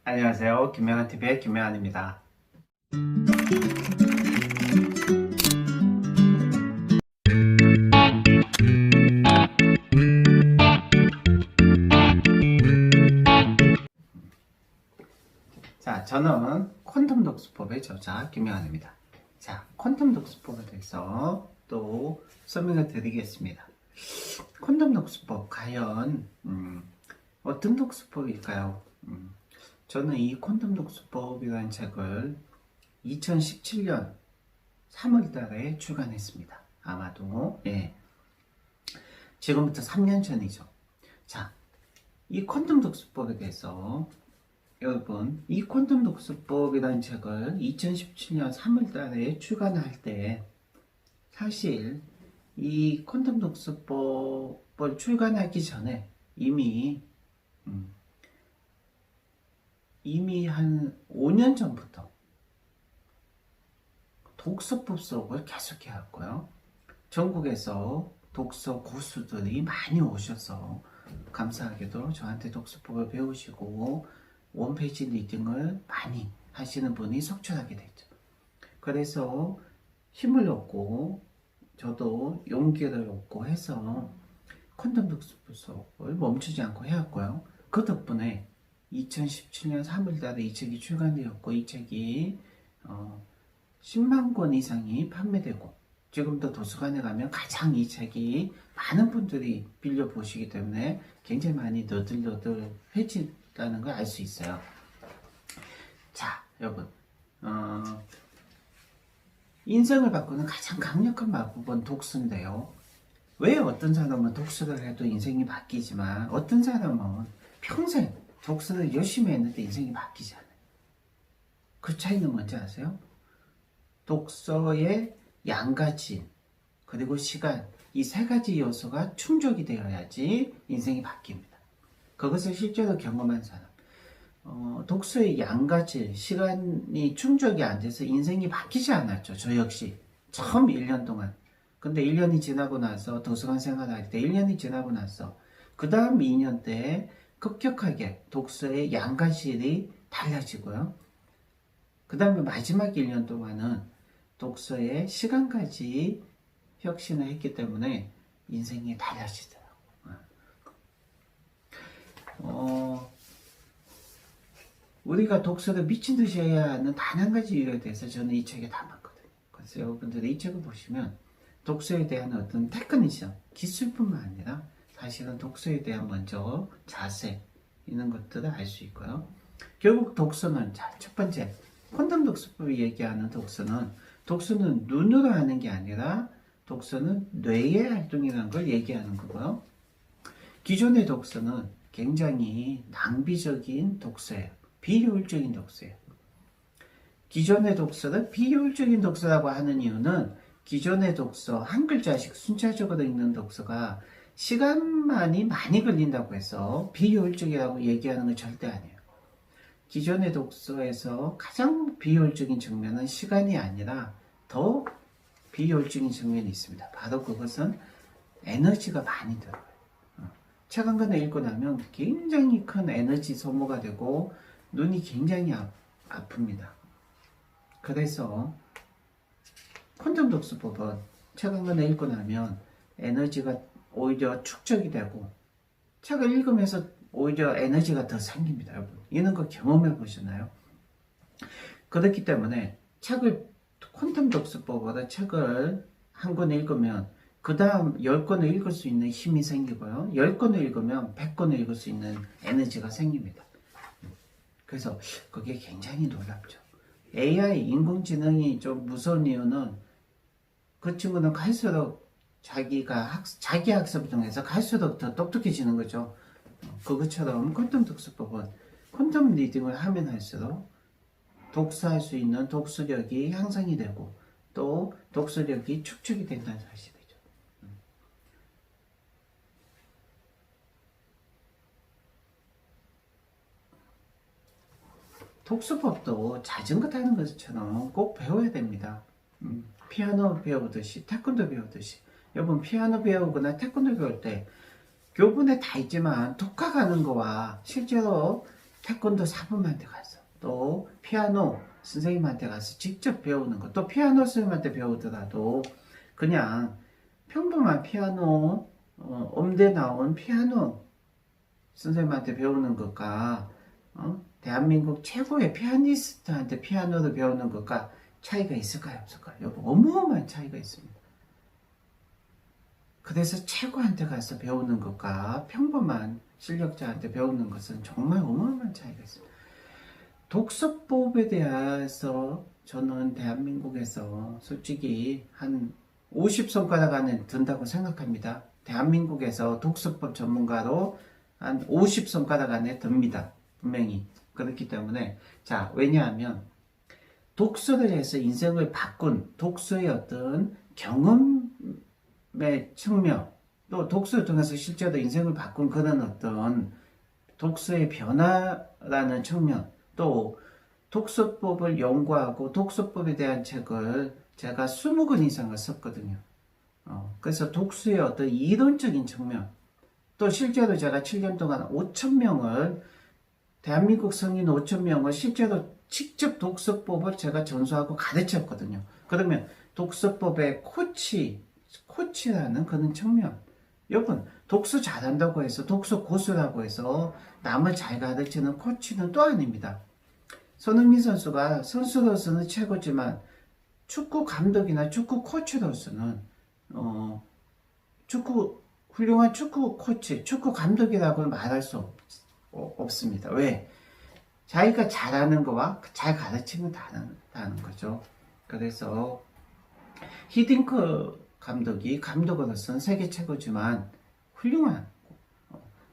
안녕하세요. 김명한TV의 김명한입니다. 자, 저는 퀀텀 독서법의 저자 김명한입니다. 자, 퀀텀 독서법에 대해서 또 설명을 드리겠습니다. 퀀텀 독서법, 과연 어떤 독서법일까요? 저는 이 퀀텀 독서법이라는 책을 2017년 3월 달에 출간했습니다. 아마도, 지금부터 3년 전이죠. 자, 이 퀀텀 독서법에 대해서 여러분, 이 퀀텀 독서법이라는 책을 2017년 3월 달에 출간할 때 사실 이 퀀텀 독서법을 출간하기 전에 이미 한 5년 전부터 독서법 수업을 계속 해왔고요. 전국에서 독서 고수들이 많이 오셔서 감사하게도 저한테 독서법을 배우시고 원페이지 리딩을 많이 하시는 분이 속출하게 됐죠. 그래서 힘을 얻고 저도 용기를 얻고 해서 퀀텀 독서법 수업을 멈추지 않고 해왔고요. 그 덕분에 2017년 3월달에 이 책이 출간되었고 이 책이 10만 권 이상이 판매되고 지금도 도서관에 가면 가장 이 책이 많은 분들이 빌려보시기 때문에 굉장히 많이 너덜너덜해진다는 걸 알 수 있어요. 자, 여러분, 인생을 바꾸는 가장 강력한 방법은 독서인데요. 왜 어떤 사람은 독서를 해도 인생이 바뀌지만 어떤 사람은 평생 독서를 열심히 했는데 인생이 바뀌지 않아요. 그 차이는 뭔지 아세요? 독서의 양가치 그리고 시간, 이 세 가지 요소가 충족이 되어야지 인생이 바뀝니다. 그것을 실제로 경험한 사람, 독서의 양가치, 시간이 충족이 안 돼서 인생이 바뀌지 않았죠. 저 역시 처음 1년 동안. 근데 1년이 지나고 나서 도서관 생활할 때 1년이 지나고 나서 그 다음 2년 때 급격하게 독서의 양가질이 달라지고요. 그 다음에 마지막 1년 동안은 독서의 시간까지 혁신을 했기 때문에 인생이 달라지더라고요. 우리가 독서를 미친 듯이 해야 하는 단 한 가지 이유에 대해서 저는 이 책에 담았거든요. 그래서 여러분들이 이 책을 보시면 독서에 대한 어떤 테크니션, 기술뿐만 아니라 사실은 독서에 대한 먼저 자세, 이런 것들을 알 수 있고요. 결국 독서는, 자, 첫 번째, 퀀텀 독서법이 얘기하는 독서는 눈으로 하는 게 아니라 독서는 뇌의 활동이라는 걸 얘기하는 거고요. 기존의 독서는 굉장히 낭비적인 독서예요. 비효율적인 독서예요. 기존의 독서를 비효율적인 독서라고 하는 이유는 기존의 독서, 한 글자씩 순차적으로 읽는 독서가 시간만이 많이 걸린다고 해서 비효율적이라고 얘기하는 건 절대 아니에요. 기존의 독서에서 가장 비효율적인 측면은 시간이 아니라 더 비효율적인 측면이 있습니다. 바로 그것은 에너지가 많이 들어요. 책 한 권을 읽고 나면 굉장히 큰 에너지 소모가 되고 눈이 굉장히 아픕니다. 그래서 퀀텀 독서법은 책 한 권을 읽고 나면 에너지가 오히려 축적이 되고 책을 읽으면서 오히려 에너지가 더 생깁니다. 여러분, 이런 거 경험해 보셨나요? 그렇기 때문에 퀀텀 독서법보다 책을 한 권 읽으면 그 다음 10권을 읽을 수 있는 힘이 생기고요. 10권을 읽으면 100권을 읽을 수 있는 에너지가 생깁니다. 그래서 그게 굉장히 놀랍죠. AI, 인공지능이 좀 무서운 이유는 그 친구는 갈수록 자기 학습을 통해서 갈수록 더 똑똑해지는 거죠. 그것처럼 퀀텀 독서법은 퀀텀 리딩을 하면 할수록 독서할 수 있는 독서력이 향상이 되고 또 독서력이 축적이 된다는 사실이죠. 독서법도 자전거 타는 것처럼 꼭 배워야 됩니다. 피아노 배우듯이 태권도 배우듯이 여러분 피아노 배우거나 태권도 배울 때 교본에 다 있지만 독학하는 거와 실제로 태권도 사범한테 가서 또 피아노 선생님한테 가서 직접 배우는 거, 또 피아노 선생님한테 배우더라도 그냥 평범한 피아노 음대 나온 피아노 선생님한테 배우는 것과 대한민국 최고의 피아니스트한테 피아노를 배우는 것과 차이가 있을까요? 없을까요? 여보, 어마어마한 차이가 있습니다. 그래서 최고한테 가서 배우는 것과 평범한 실력자한테 배우는 것은 정말 어마어마한 차이가 있습니다. 독서법에 대해서 저는 대한민국에서 솔직히 한 50손가락 안에 든다고 생각합니다. 대한민국에서 독서법 전문가로 한 50손가락 안에 듭니다. 분명히. 그렇기 때문에, 자, 왜냐하면 독서를 해서 인생을 바꾼 독서의 어떤 경험의 측면, 또 독서를 통해서 실제로 인생을 바꾼 그런 어떤 독서의 변화라는 측면, 또 독서법을 연구하고 독서법에 대한 책을 제가 20권 이상을 썼거든요. 그래서 독서의 어떤 이론적인 측면, 또 실제로 제가 7년 동안 5,000명을, 대한민국 성인 5,000명을 실제로 직접 독서법을 제가 전수하고 가르쳤거든요. 그러면 독서법의 코치라는 그런 측면, 여러분, 독서 잘한다고 해서 독서 고수라고 해서 남을 잘 가르치는 코치는 또 아닙니다. 손흥민 선수가 선수로서는 최고지만 축구 감독이나 축구 코치로서는 훌륭한 축구 코치, 축구 감독이라고 말할 수 없습니다. 왜? 자기가 잘하는 거와 잘 가르치면 다른 거죠. 그래서 히딩크 감독이 감독으로서는 세계 최고지만 훌륭한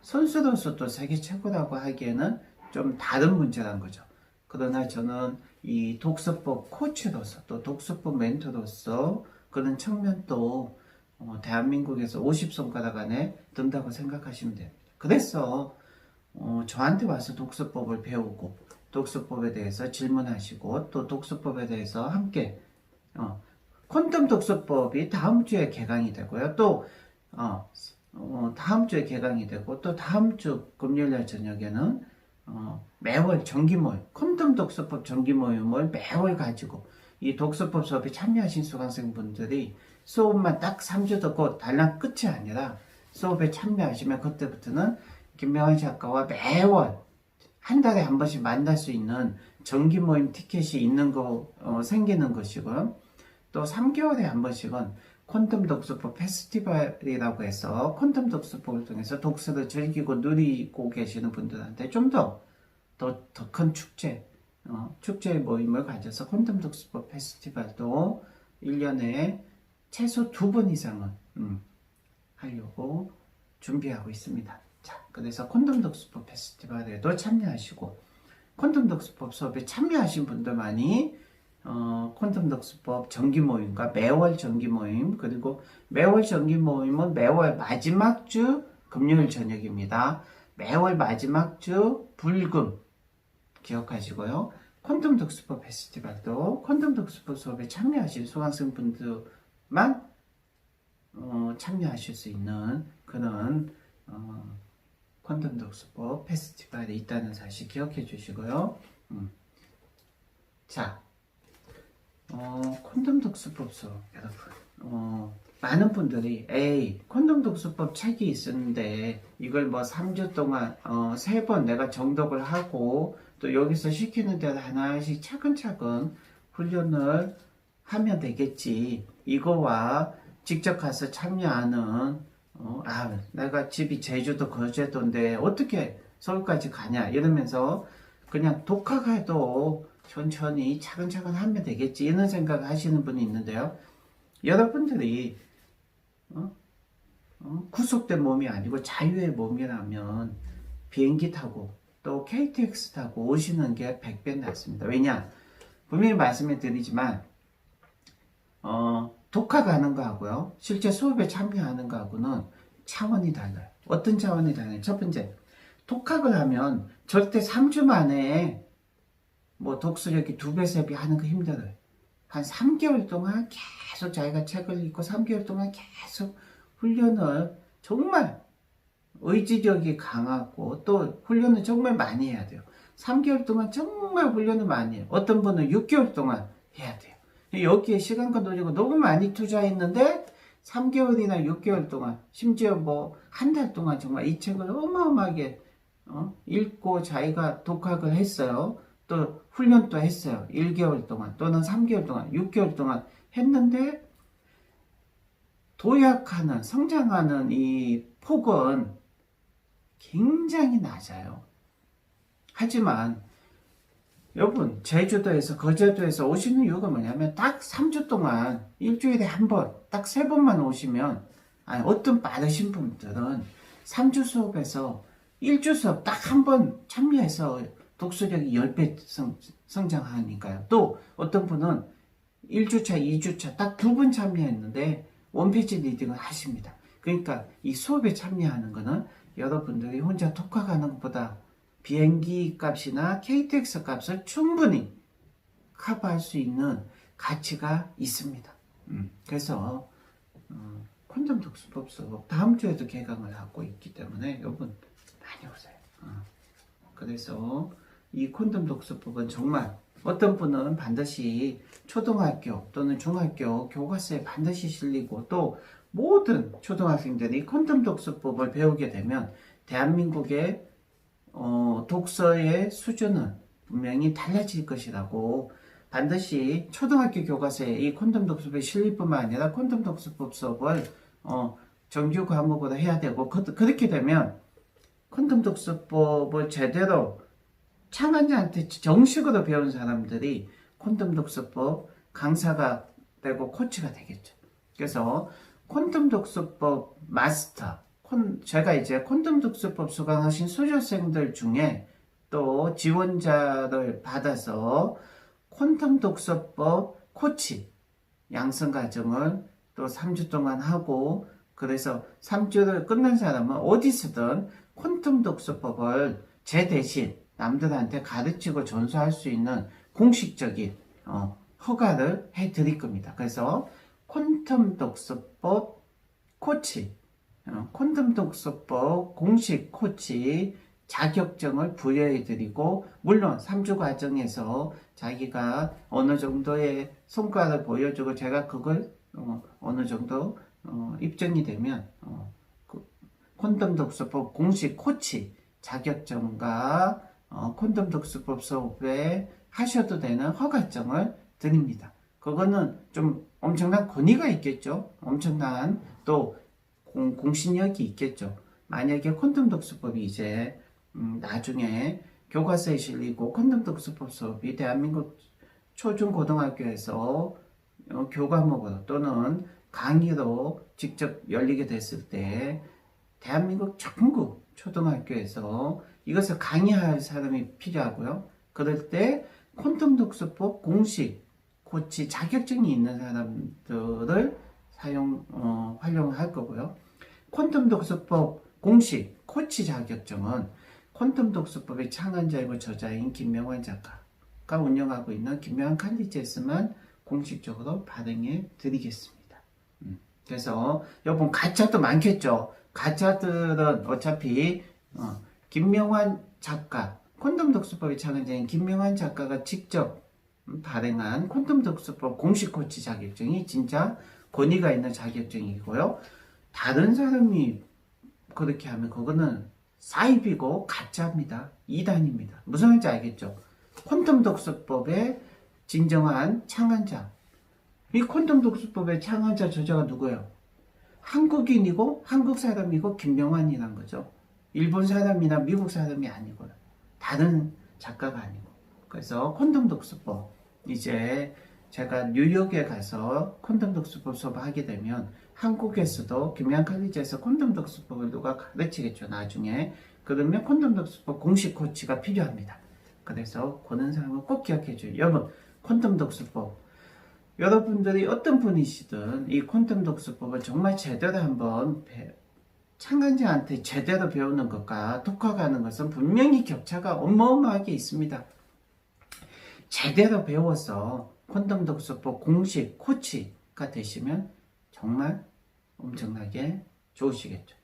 선수로서 또 세계 최고라고 하기에는 좀 다른 문제란 거죠. 그러나 저는 이 독서법 코치로서 또 독서법 멘토로서 그런 측면도 대한민국에서 50손가락 안에 든다고 생각하시면 됩니다. 그래서 저한테 와서 독서법을 배우고 독서법에 대해서 질문하시고 또 독서법에 대해서 함께 퀀텀 독서법이 다음 주에 개강이 되고요. 또 다음 주에 개강이 되고 또 다음 주 금요일 저녁에는 매월 정기 모임, 퀀텀 독서법 정기 모임을 매월 가지고 이 독서법 수업에 참여하신 수강생분들이 수업만 딱 3주 듣고 달랑 끝이 아니라 수업에 참여하시면 그때부터는 김명환 작가와 매월 한 달에 한 번씩 만날 수 있는 정기 모임 티켓이 있는 거 생기는 것이고요. 또 3개월에 한 번씩은 퀀텀 독서법 페스티벌이라고 해서 퀀텀 독서법을 통해서 독서를 즐기고 누리고 계시는 분들한테 좀 더 큰 축제, 축제 모임을 가져서 퀀텀 독서법 페스티벌도 1년에 최소 2번 이상은 하려고 준비하고 있습니다. 자, 그래서 퀀텀 독서법 페스티벌에도 참여하시고 퀀텀 독서법 수업에 참여하신 분들만이 퀀텀 독서법 정기 모임과 매월 정기 모임, 그리고 매월 정기 모임은 매월 마지막 주 금요일 저녁입니다. 매월 마지막 주 불금 기억하시고요. 퀀텀 독서법 페스티벌도 퀀텀 독서법 수업에 참여하신 수강생분들만 참여하실 수 있는 그런 퀀텀 독서법 페스티벌이 있다는 사실 기억해 주시고요. 자, 퀀텀 독서법 수업 여러분, 많은 분들이 퀀텀 독서법 책이 있었는데 이걸 뭐 3주 동안 3번 내가 정독을 하고 또 여기서 시키는 대로 하나씩 차근차근 훈련을 하면 되겠지, 이거와 직접 가서 참여하는 내가 집이 제주도 거제도인데 어떻게 서울까지 가냐 이러면서 그냥 독학해도 천천히 차근차근 하면 되겠지 이런 생각을 하시는 분이 있는데요. 여러분들이 구속된 몸이 아니고 자유의 몸이라면 비행기 타고 또 KTX 타고 오시는 게 100배 낫습니다. 왜냐? 분명히 말씀을 드리지만 독학하는 거하고요 실제 수업에 참여하는 거하고는 차원이 달라요. 어떤 차원이 달라요? 첫 번째, 독학을 하면 절대 3주 만에 뭐 독서력이 2배, 3배 하는 거 힘들어요. 한 3개월 동안 계속 자기가 책을 읽고 3개월 동안 계속 훈련을 정말 의지력이 강하고 또 훈련을 정말 많이 해야 돼요. 3개월 동안 정말 훈련을 많이 해요. 어떤 분은 6개월 동안 해야 돼요. 여기에 시간과 노력을 너무 많이 투자했는데 3개월이나 6개월 동안, 심지어 뭐 한 달 동안 정말 이 책을 어마어마하게 읽고 자기가 독학을 했어요. 또 훈련도 했어요. 1개월 동안 또는 3개월 동안, 6개월 동안 했는데 도약하는, 성장하는 이 폭은 굉장히 낮아요. 하지만 여러분, 제주도에서 거제도에서 오시는 이유가 뭐냐면 딱 3주 동안 일주일에 한 번, 딱 3번만 오시면, 아니, 어떤 빠르신 분들은 3주 수업에서 1주 수업 딱 한 번 참여해서 독서력이 10배 성장하니까요. 또 어떤 분은 1주차, 2주차 딱 2번 참여했는데 원페이지 리딩을 하십니다. 그러니까 이 수업에 참여하는 거는 여러분들이 혼자 독학하는 것보다 비행기 값이나 KTX 값을 충분히 커버할 수 있는 가치가 있습니다. 그래서 콘돔 독서법 수업 다음 주에도 개강을 하고 있기 때문에 여러분 많이 오세요. 그래서 이 콘돔 독서법은 정말 어떤 분은 반드시 초등학교 또는 중학교 교과서에 반드시 실리고, 또 모든 초등학생들이 콘돔 독서법을 배우게 되면 대한민국의 독서의 수준은 분명히 달라질 것이라고, 반드시 초등학교 교과서에 이 콘돔 독서법이 실릴 뿐만 아니라 콘돔 독서법 수업을 정규 과목으로 해야 되고, 그렇게 되면 콘돔 독서법을 제대로 창안자한테 정식으로 배운 사람들이 콘돔 독서법 강사가 되고 코치가 되겠죠. 그래서 콘돔 독서법 마스터, 제가 이제 콘돔 독서법 수강하신 수료생들 중에 또 지원자를 받아서 콘돔 독서법 코치 양성 과정을 또 3주 동안 하고, 그래서 3주를 끝난 사람은 어디서든 콘돔 독서법을 제 대신 남들한테 가르치고 전수할 수 있는 공식적인 허가를 해드릴 겁니다. 그래서 콘돔 독서법 코치, 콘돔 독서법 공식 코치 자격증을 부여해드리고, 물론 3주 과정에서 자기가 어느 정도의 성과를 보여주고 제가 그걸 어느 정도 입증이 되면 콘돔 독서법 공식 코치 자격증과 콘돔 독서법 수업에 하셔도 되는 허가증을 드립니다. 그거는 좀 엄청난 권위가 있겠죠. 엄청난 또 공신력이 있겠죠. 만약에 콘돔 독서법이 이제 나중에 교과서에 실리고 콘돔 독서법 수업이 대한민국 초중고등학교에서 교과목으로 또는 강의로 직접 열리게 됐을 때 대한민국 전국 초등학교에서 이것을 강의할 사람이 필요하고요. 그럴 때 콘돔 독서법 공식 코치 자격증이 있는 사람들을 활용할 거고요. 콘돔 독서법 공식 코치 자격증은 콘돔 독서법의 창안자이고 저자인 김명환 작가가 운영하고 있는 김명환 칼리지에서만 공식적으로 발행해 드리겠습니다. 그래서 여러분 가짜도 많겠죠. 가짜들은 어차피 김명환 작가, 콘돔 독서법의 창안자인 김명환 작가가 직접 발행한 콘돔 독서법 공식 코치 자격증이 진짜 권위가 있는 자격증이고요. 다른 사람이 그렇게 하면 그거는 사입이고 가짜입니다. 이단입니다. 무슨 말인지 알겠죠? 콘돔 독서법의 진정한 창안자, 이 콘돔 독서법의 창안자 저자가 누구예요? 한국인이고 한국 사람이고 김명환이란 거죠. 일본 사람이나 미국 사람이 아니고요. 다른 작가가 아니고. 그래서 콘돔 독서법, 이제 제가 뉴욕에 가서 콘돔 독서법 수업을 하게 되면 한국에서도 김명환 칼리지에서 콘돔 독서법을 누가 가르치겠죠, 나중에. 그러면 콘돔 독서법 공식 코치가 필요합니다. 그래서 그런 사람은 꼭 기억해줘요. 여러분, 콘돔 독서법, 여러분들이 어떤 분이시든 이 콘돔 독서법을 정말 제대로 한번 참가자한테 제대로 배우는 것과 독학하는 것은 분명히 격차가 어마어마하게 있습니다. 제대로 배워서 콘돔 독서법 공식 코치가 되시면 정말 엄청나게 좋으시겠죠.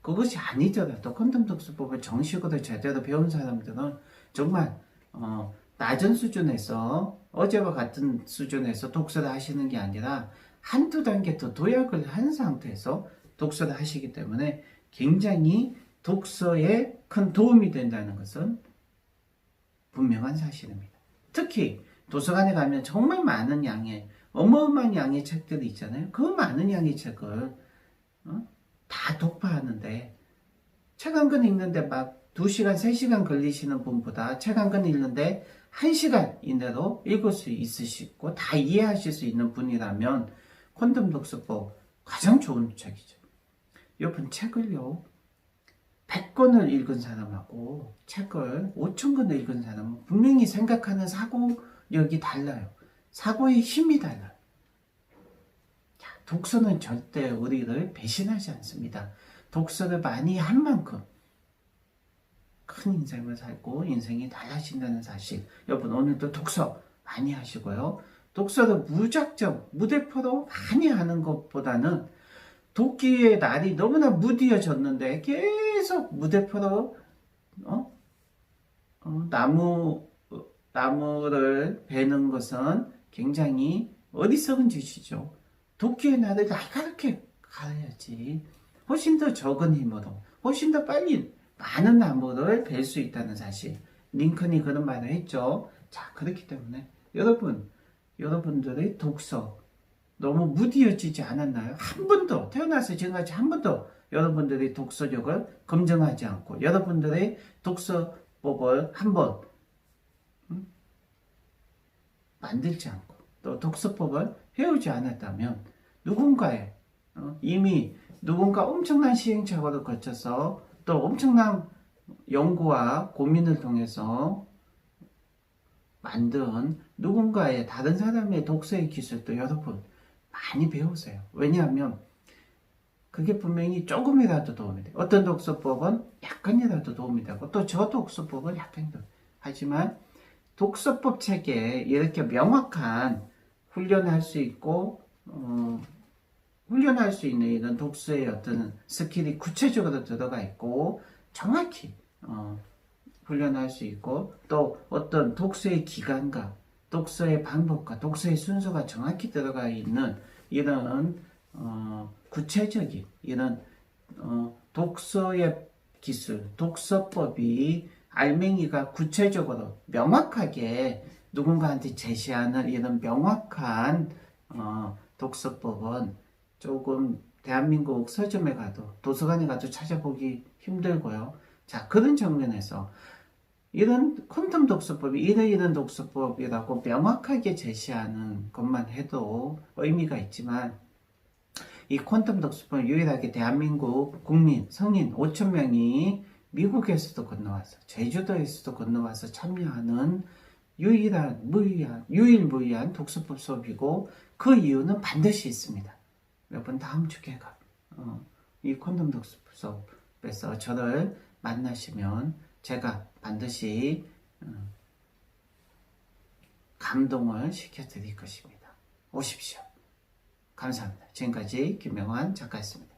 그것이 아니더라도 콘돔 독서법을 정식으로 제대로 배운 사람들은 정말 낮은 수준에서 어제와 같은 수준에서 독서를 하시는 게 아니라 한두 단계 더 도약을 한 상태에서 독서를 하시기 때문에 굉장히 독서에 큰 도움이 된다는 것은 분명한 사실입니다. 특히 도서관에 가면 정말 많은 양의 어마어마한 양의 책들이 있잖아요. 그 많은 양의 책을 다 독파하는데 책 한 권 읽는데 막 2시간, 3시간 걸리시는 분보다 책 한 권 읽는데 1시간 이내로 읽을 수 있으시고 다 이해하실 수 있는 분이라면 콘돔 독서법 가장 좋은 책이죠. 여러분 책을요 100권을 읽은 사람하고 책을 5,000권을 읽은 사람은 분명히 생각하는 사고력이 달라요. 사고의 힘이 달라요. 독서는 절대 우리를 배신하지 않습니다. 독서를 많이 한 만큼 큰 인생을 살고 인생이 달라진다는 사실. 여러분 오늘도 독서 많이 하시고요. 독서를 무작정 무대포로 많이 하는 것보다는 도끼의 날이 너무나 무디어졌는데 계속 무대포로 나무를 베는 것은 굉장히 어리석은 짓이죠. 도끼의 날을 날카롭게 가야지 훨씬 더 적은 힘으로 훨씬 더 빨리 많은 나무를 벨 수 있다는 사실. 링컨이 그런 말을 했죠. 자, 그렇기 때문에 여러분들의 독서 너무 무디어지지 않았나요? 한 번도 태어나서 지금까지 한 번도 여러분들의 독서력을 검증하지 않고 여러분들의 독서법을 한번 만들지 않고 또 독서법을 배우지 않았다면 이미 누군가 엄청난 시행착오를 거쳐서 또 엄청난 연구와 고민을 통해서 만든 누군가의 다른 사람의 독서의 기술도 여러분 많이 배우세요. 왜냐하면 그게 분명히 조금이라도 도움이 돼요. 어떤 독서법은 약간이라도 도움이 되고 또 저 독서법은 약간이라도. 하지만 독서법 책에 이렇게 명확한 훈련할 수 있고 훈련할 수 있는 이런 독서의 어떤 스킬이 구체적으로 들어가 있고 정확히 훈련할 수 있고 또 어떤 독서의 기간과 독서의 방법과 독서의 순서가 정확히 들어가 있는 이런 구체적인 이런 독서의 기술, 독서법이 알맹이가 구체적으로 명확하게 누군가한테 제시하는 이런 명확한 독서법은 조금 대한민국 서점에 가도 도서관에 가도 찾아보기 힘들고요. 자, 그런 측면에서 이런 콘돔 독서법이 이런 독서법이라고 명확하게 제시하는 것만 해도 의미가 있지만 이 콘돔 독서법은 유일하게 대한민국 국민 성인 5,000명이 미국에서도 건너와서 제주도에서도 건너와서 참여하는 유일무이한 독서법 수업이고 그 이유는 반드시 있습니다. 여러분 다음 주에가 이 콘돔 독서법 수업에서 저를 만나시면 제가 반드시 감동을 시켜드릴 것입니다. 오십시오. 감사합니다. 지금까지 김명환 작가였습니다.